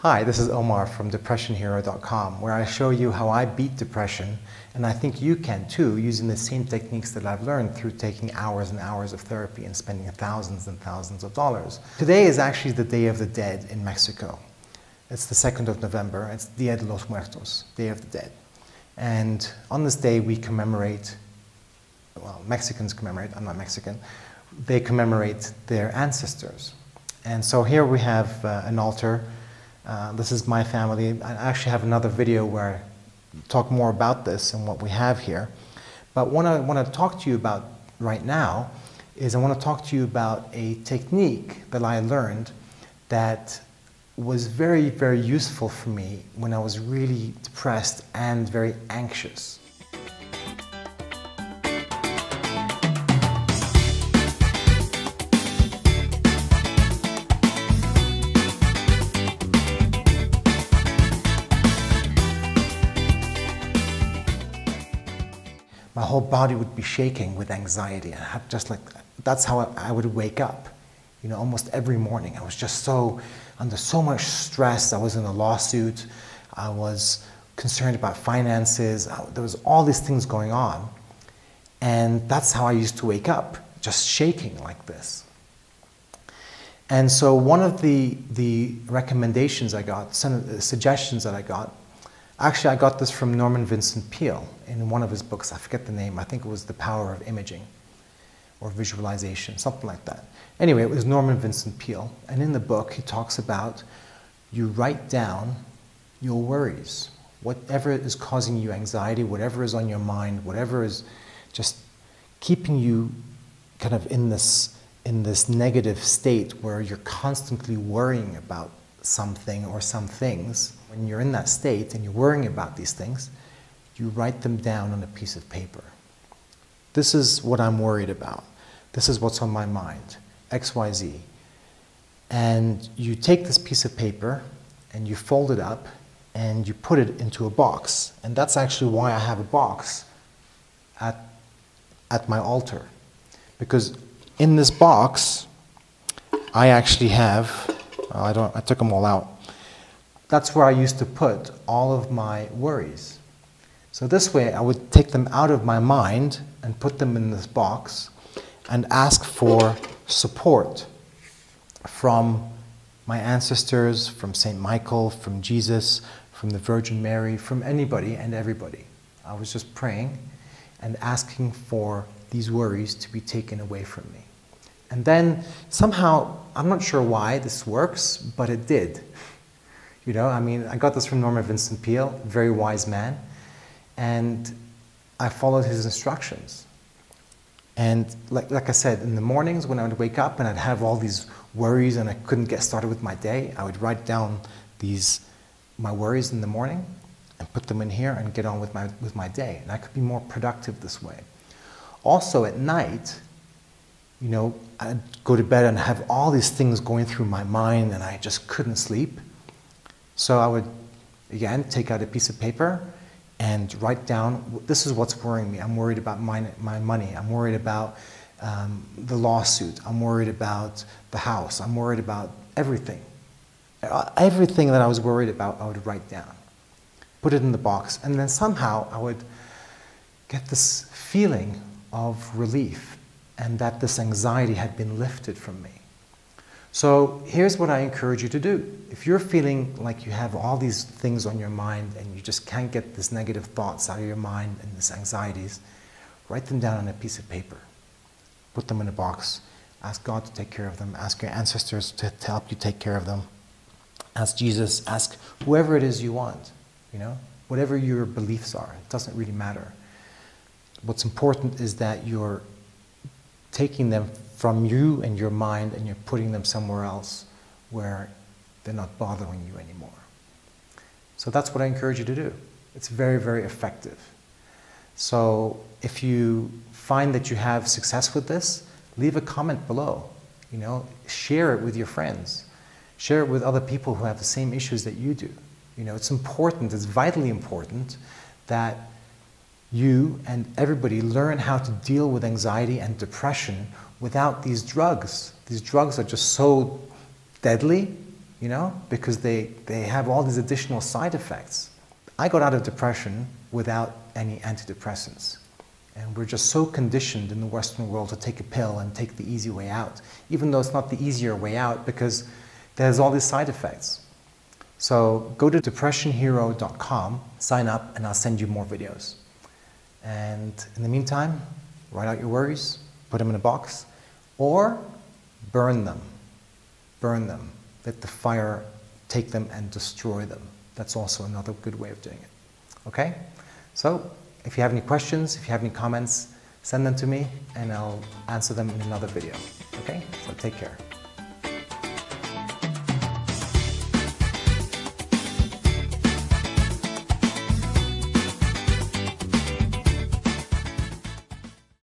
Hi, this is Omar from DepressionHero.com, where I show you how I beat depression, and I think you can too, using the same techniques that I've learned through taking hours and hours of therapy and spending thousands and thousands of dollars. Today is actually the Day of the Dead in Mexico. It's the 2nd of November. It's Dia de los Muertos, Day of the Dead. And on this day we commemorate, well, Mexicans commemorate, I'm not Mexican, they commemorate their ancestors. And so here we have an altar. This is my family. I actually have another video where I talk more about this and what we have here. But what I want to talk to you about right now is I want to talk to you about a technique that I learned that was very, very useful for me when I was really depressed and very anxious. My whole body would be shaking with anxiety. I had just like, that's how I would wake up, you know, almost every morning. I was just under so much stress. I was in a lawsuit. I was concerned about finances. There was all these things going on. And that's how I used to wake up, just shaking like this. And so one of the recommendations I got, some of the suggestions that I got, actually, I got this from Norman Vincent Peale in one of his books. I forget the name. I think it was The Power of Imaging or Visualization, something like that. Anyway, it was Norman Vincent Peale. And in the book, he talks about you write down your worries, whatever is causing you anxiety, whatever is on your mind, whatever is just keeping you kind of in this negative state where you're constantly worrying about something or some things. When you're in that state and you're worrying about these things, you write them down on a piece of paper. This is what I'm worried about. This is what's on my mind, X, Y, Z. And you take this piece of paper and you fold it up and you put it into a box. And that's actually why I have a box at my altar. Because in this box, I actually have, I took them all out. That's where I used to put all of my worries. So this way I would take them out of my mind and put them in this box and ask for support from my ancestors, from St. Michael, from Jesus, from the Virgin Mary, from anybody and everybody. I was just praying and asking for these worries to be taken away from me. And then somehow, I'm not sure why this works, but it did. You know, I mean, I got this from Norman Vincent Peale, very wise man, and I followed his instructions. And like I said, in the mornings when I would wake up and I'd have all these worries and I couldn't get started with my day, I would write down my worries in the morning and put them in here and get on with my day. And I could be more productive this way. Also at night, you know, I'd go to bed and have all these things going through my mind and I just couldn't sleep. So I would, again, take out a piece of paper and write down, this is what's worrying me. I'm worried about my money. I'm worried about the lawsuit. I'm worried about the house. I'm worried about everything. Everything that I was worried about, I would write down, put it in the box, and then somehow I would get this feeling of relief and that this anxiety had been lifted from me. So here's what I encourage you to do. If you're feeling like you have all these things on your mind and you just can't get these negative thoughts out of your mind and these anxieties, write them down on a piece of paper. Put them in a box. Ask God to take care of them. Ask your ancestors to help you take care of them. Ask Jesus. Ask whoever it is you want. You know, whatever your beliefs are. It doesn't really matter. What's important is that you're taking them from you and your mind and you're putting them somewhere else where they're not bothering you anymore. So that's what I encourage you to do. It's very, very effective. So if you find that you have success with this, leave a comment below. You know, share it with your friends. Share it with other people who have the same issues that you do. You know, it's important, it's vitally important that you and everybody learn how to deal with anxiety and depression without these drugs. These drugs are just so deadly you know, because they have all these additional side effects. I got out of depression without any antidepressants. And we're just so conditioned in the Western world to take a pill and take the easy way out, even though it's not the easier way out because there's all these side effects. So go to DepressionHero.com, sign up, and I'll send you more videos. And in the meantime, write out your worries, put them in a box, or burn them. Burn them. Let the fire take them and destroy them. That's also another good way of doing it. Okay? So, if you have any questions, if you have any comments, send them to me and I'll answer them in another video. Okay? So take care.